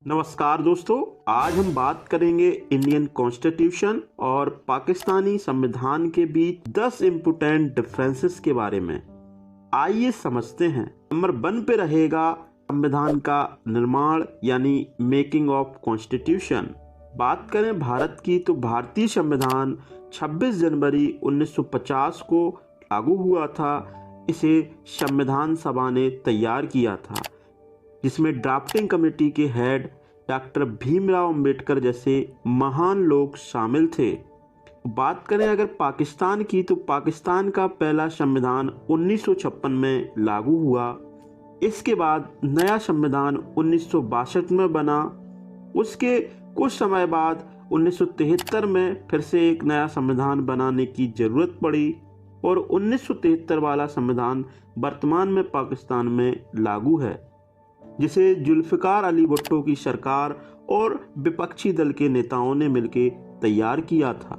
नमस्कार दोस्तों, आज हम बात करेंगे इंडियन कॉन्स्टिट्यूशन और पाकिस्तानी संविधान के बीच 10 इम्पोर्टेंट डिफरेंसेस के बारे में। आइए समझते हैं। नंबर 1 पे रहेगा संविधान का निर्माण यानी मेकिंग ऑफ कॉन्स्टिट्यूशन। बात करें भारत की तो भारतीय संविधान 26 जनवरी 1950 को लागू हुआ था। इसे संविधान सभा ने तैयार किया था, जिसमें ड्राफ्टिंग कमेटी के हेड डॉक्टर भीमराव अंबेडकर जैसे महान लोग शामिल थे। बात करें अगर पाकिस्तान की तो पाकिस्तान का पहला संविधान 1956 में लागू हुआ। इसके बाद नया संविधान 1962 में बना। उसके कुछ समय बाद 1973 में फिर से एक नया संविधान बनाने की जरूरत पड़ी और 1973 वाला संविधान वर्तमान में पाकिस्तान में लागू है, जिसे जुल्फिकार अली भुट्टो की सरकार और विपक्षी दल के नेताओं ने मिलकर तैयार किया था।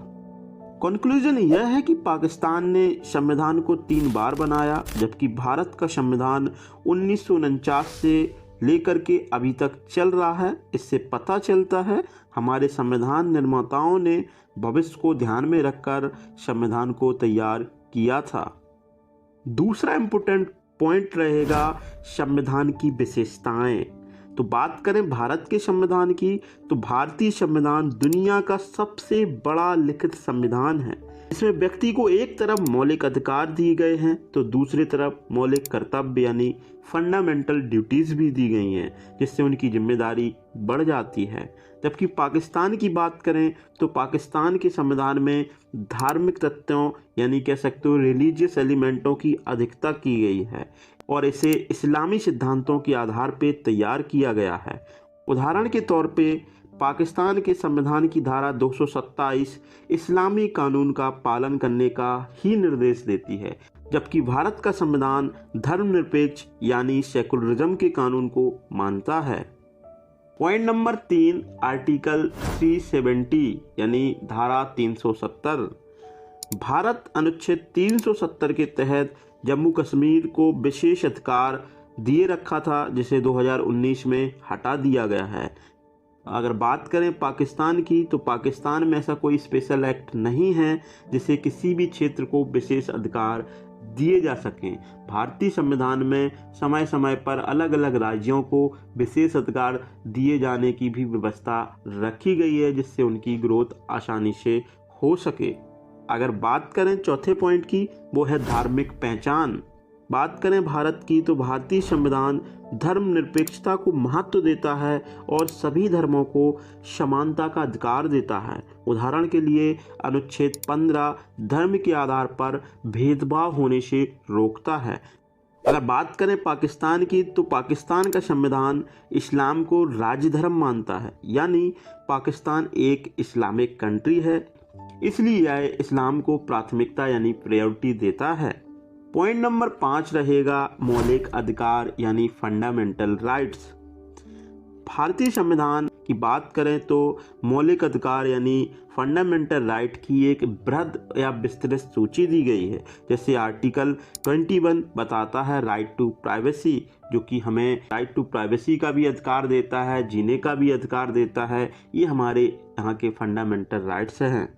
कंक्लूजन यह है कि पाकिस्तान ने संविधान को 3 बार बनाया, जबकि भारत का संविधान 1949 से लेकर के अभी तक चल रहा है। इससे पता चलता है हमारे संविधान निर्माताओं ने भविष्य को ध्यान में रखकर संविधान को तैयार किया था। दूसरा इम्पोर्टेंट पॉइंट रहेगा संविधान की विशेषताएं। तो बात करें भारत के संविधान की तो भारतीय संविधान दुनिया का सबसे बड़ा लिखित संविधान है। इसमें व्यक्ति को एक तरफ मौलिक अधिकार दिए गए हैं तो दूसरी तरफ मौलिक कर्तव्य यानी फंडामेंटल ड्यूटीज भी दी गई हैं, जिससे उनकी जिम्मेदारी बढ़ जाती है। जबकि पाकिस्तान की बात करें तो पाकिस्तान के संविधान में धार्मिक तथ्यों यानी कह सकते हो रिलीजियस एलिमेंटों की अधिकता की गई है और इसे इस्लामी सिद्धांतों के आधार पर तैयार किया गया है। उदाहरण के तौर पे पाकिस्तान के संविधान की धारा 227 इस्लामी कानून का पालन करने का ही निर्देश देती है, जबकि भारत का संविधान धर्मनिरपेक्ष यानी सेकुलरिज्म के कानून को मानता है। पॉइंट नंबर 3 आर्टिकल 370 यानी धारा 370। भारत अनुच्छेद 370 के तहत जम्मू कश्मीर को विशेष अधिकार दिए रखा था, जिसे 2019 में हटा दिया गया है। अगर बात करें पाकिस्तान की तो पाकिस्तान में ऐसा कोई स्पेशल एक्ट नहीं है जिसे किसी भी क्षेत्र को विशेष अधिकार दिए जा सकें। भारतीय संविधान में समय समय पर अलग अलग राज्यों को विशेष अधिकार दिए जाने की भी व्यवस्था रखी गई है, जिससे उनकी ग्रोथ आसानी से हो सके। अगर बात करें चौथे पॉइंट की, वो है धार्मिक पहचान। बात करें भारत की तो भारतीय संविधान धर्मनिरपेक्षता को महत्व देता है और सभी धर्मों को समानता का अधिकार देता है। उदाहरण के लिए अनुच्छेद 15 धर्म के आधार पर भेदभाव होने से रोकता है। अगर बात करें पाकिस्तान की तो पाकिस्तान का संविधान इस्लाम को राज्य धर्म मानता है, यानी पाकिस्तान एक इस्लामिक कंट्री है, इसलिए यह इस्लाम को प्राथमिकता यानी प्रायोरिटी देता है। पॉइंट नंबर 5 रहेगा मौलिक अधिकार यानी फंडामेंटल राइट्स। भारतीय संविधान की बात करें तो मौलिक अधिकार यानी फंडामेंटल राइट की एक बृहद या विस्तृत सूची दी गई है। जैसे आर्टिकल 21 बताता है राइट टू प्राइवेसी, जो कि हमें राइट टू प्राइवेसी का भी अधिकार देता है, जीने का भी अधिकार देता है। ये हमारे यहाँ के फंडामेंटल राइट्स हैं।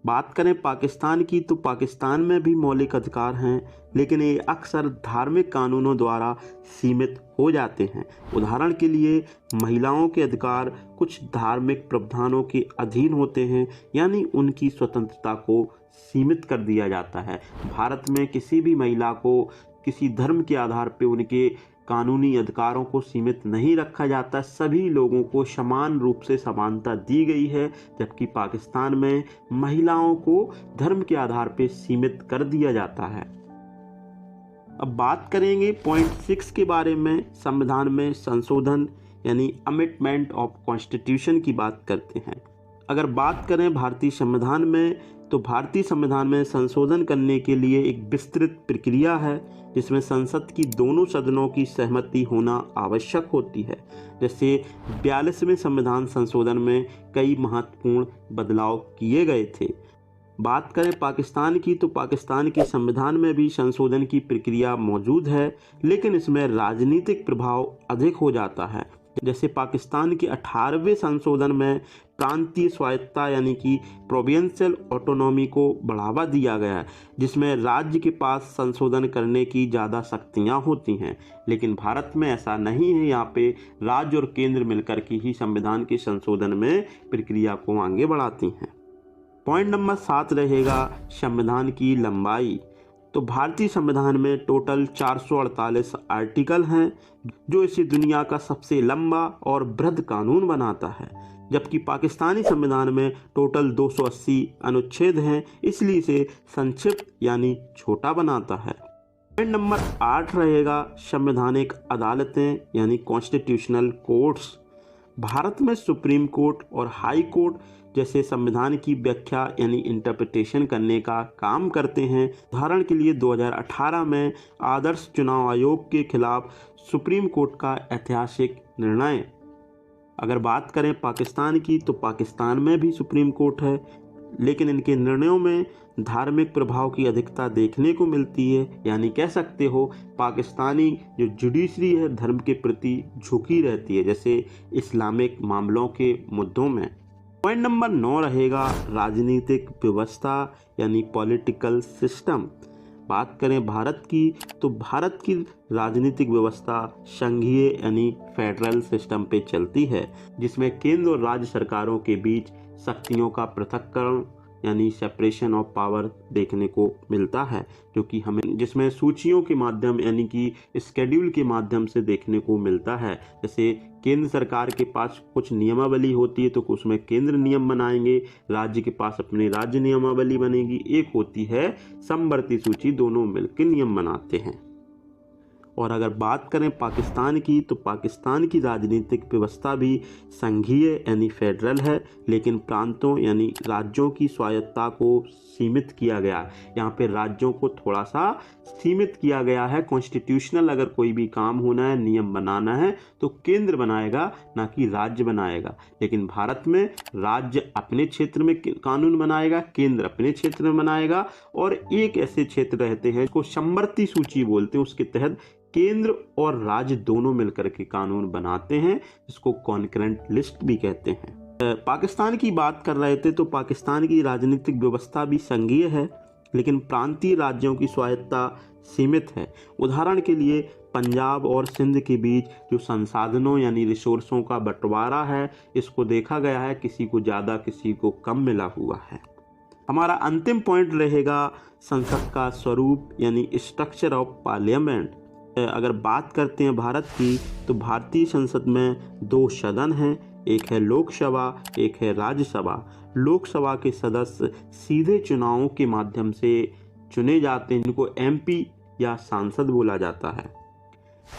बात करें पाकिस्तान की तो पाकिस्तान में भी मौलिक अधिकार हैं, लेकिन ये अक्सर धार्मिक कानूनों द्वारा सीमित हो जाते हैं। उदाहरण के लिए महिलाओं के अधिकार कुछ धार्मिक प्रावधानों के अधीन होते हैं, यानी उनकी स्वतंत्रता को सीमित कर दिया जाता है। भारत में किसी भी महिला को किसी धर्म के आधार पर उनके कानूनी अधिकारों को सीमित नहीं रखा जाता। सभी लोगों को समान रूप से समानता दी गई है, जबकि पाकिस्तान में महिलाओं को धर्म के आधार पर सीमित कर दिया जाता है। अब बात करेंगे पॉइंट 6 के बारे में। संविधान में संशोधन यानी अमेंडमेंट ऑफ कॉन्स्टिट्यूशन की बात करते हैं। अगर बात करें भारतीय संविधान में तो भारतीय संविधान में संशोधन करने के लिए एक विस्तृत प्रक्रिया है, जिसमें संसद की दोनों सदनों की सहमति होना आवश्यक होती है। जैसे 42वें संविधान संशोधन में कई महत्वपूर्ण बदलाव किए गए थे। बात करें पाकिस्तान की तो पाकिस्तान के संविधान में भी संशोधन की प्रक्रिया मौजूद है, लेकिन इसमें राजनीतिक प्रभाव अधिक हो जाता है। जैसे पाकिस्तान के 18वें संशोधन में प्रांतीय स्वायत्तता यानी कि प्रोविंशियल ऑटोनॉमी को बढ़ावा दिया गया है, जिसमें राज्य के पास संशोधन करने की ज़्यादा शक्तियाँ होती हैं। लेकिन भारत में ऐसा नहीं है। यहाँ पे राज्य और केंद्र मिलकर के ही संविधान के संशोधन में प्रक्रिया को आगे बढ़ाती हैं। पॉइंट नंबर 7 रहेगा संविधान की लंबाई। तो भारतीय संविधान में टोटल 448 आर्टिकल हैं, जो इसे दुनिया का सबसे लंबा और वृहद कानून बनाता है, जबकि पाकिस्तानी संविधान में टोटल 280 अनुच्छेद हैं, इसलिए इसे संक्षिप्त यानी छोटा बनाता है। पॉइंट नंबर 8 रहेगा संवैधानिक अदालतें यानी कॉन्स्टिट्यूशनल कोर्ट्स। भारत में सुप्रीम कोर्ट और हाई कोर्ट जैसे संविधान की व्याख्या यानी इंटरप्रिटेशन करने का काम करते हैं। उदाहरण के लिए 2018 में आदर्श चुनाव आयोग के खिलाफ सुप्रीम कोर्ट का ऐतिहासिक निर्णय। अगर बात करें पाकिस्तान की, तो पाकिस्तान में भी सुप्रीम कोर्ट है, लेकिन इनके निर्णयों में धार्मिक प्रभाव की अधिकता देखने को मिलती है। यानी कह सकते हो पाकिस्तानी जो जुडिशरी है धर्म के प्रति झुकी रहती है, जैसे इस्लामिक मामलों के मुद्दों में। पॉइंट नंबर 9 रहेगा राजनीतिक व्यवस्था यानी पॉलिटिकल सिस्टम। बात करें भारत की, तो भारत की राजनीतिक व्यवस्था संघीय यानी फेडरल सिस्टम पे चलती है, जिसमें केंद्र और राज्य सरकारों के बीच शक्तियों का पृथक्करण यानी सेपरेशन ऑफ पावर देखने को मिलता है, जो कि हमें जिसमें सूचियों के माध्यम यानी कि स्केड्यूल के माध्यम से देखने को मिलता है। जैसे केंद्र सरकार के पास कुछ नियमावली होती है, तो उसमें केंद्र नियम बनाएंगे, राज्य के पास अपनी राज्य नियमावली बनेगी। एक होती है समवर्ती सूची, दोनों मिलकर नियम बनाते हैं। और अगर बात करें पाकिस्तान की, तो पाकिस्तान की राजनीतिक व्यवस्था भी संघीय यानी फेडरल है, लेकिन प्रांतों यानी राज्यों की स्वायत्तता को सीमित किया गया है। यहाँ पे राज्यों को थोड़ा सा सीमित किया गया है। कॉन्स्टिट्यूशनल अगर कोई भी काम होना है, नियम बनाना है, तो केंद्र बनाएगा, ना कि राज्य बनाएगा। लेकिन भारत में राज्य अपने क्षेत्र में कानून बनाएगा, केंद्र अपने क्षेत्र में बनाएगा, और एक ऐसे क्षेत्र रहते हैं जिसको समवर्ती सूची बोलते हैं, उसके तहत केंद्र और राज्य दोनों मिलकर के कानून बनाते हैं, जिसको कॉन्करेंट लिस्ट भी कहते हैं। पाकिस्तान की बात कर रहे थे, तो पाकिस्तान की राजनीतिक व्यवस्था भी संघीय है, लेकिन प्रांतीय राज्यों की स्वायत्तता सीमित है। उदाहरण के लिए पंजाब और सिंध के बीच जो संसाधनों यानी रिसोर्सों का बंटवारा है, इसको देखा गया है किसी को ज़्यादा किसी को कम मिला हुआ है। हमारा अंतिम पॉइंट रहेगा संसद का स्वरूप यानी स्ट्रक्चर ऑफ पार्लियामेंट। अगर बात करते हैं भारत की, तो भारतीय संसद में 2 सदन हैं, एक है लोकसभा, एक है राज्यसभा। लोकसभा के सदस्य सीधे चुनावों के माध्यम से चुने जाते हैं, जिनको एमपी या सांसद बोला जाता है।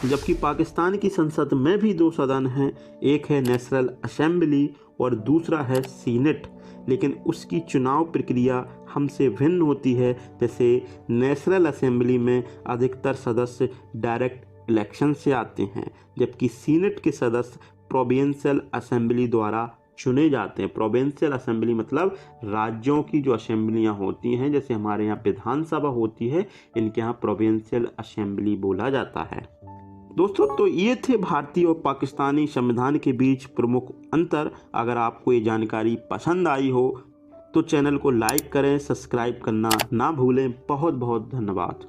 जबकि पाकिस्तान की संसद में भी 2 सदन हैं, एक है नेशनल असेंबली और दूसरा है सीनेट, लेकिन उसकी चुनाव प्रक्रिया हमसे भिन्न होती है। जैसे नेशनल असेंबली में अधिकतर सदस्य डायरेक्ट इलेक्शन से आते हैं, जबकि सीनेट के सदस्य प्रोविंशियल असेंबली द्वारा चुने जाते हैं। प्रोविंशियल असेंबली मतलब राज्यों की जो असेंबलियां होती हैं, जैसे हमारे यहाँ विधानसभा होती है, इनके यहाँ प्रोविंशियल असेंबली बोला जाता है। दोस्तों, तो ये थे भारतीय और पाकिस्तानी संविधान के बीच प्रमुख अंतर। अगर आपको ये जानकारी पसंद आई हो तो चैनल को लाइक करें, सब्सक्राइब करना ना भूलें। बहुत बहुत धन्यवाद।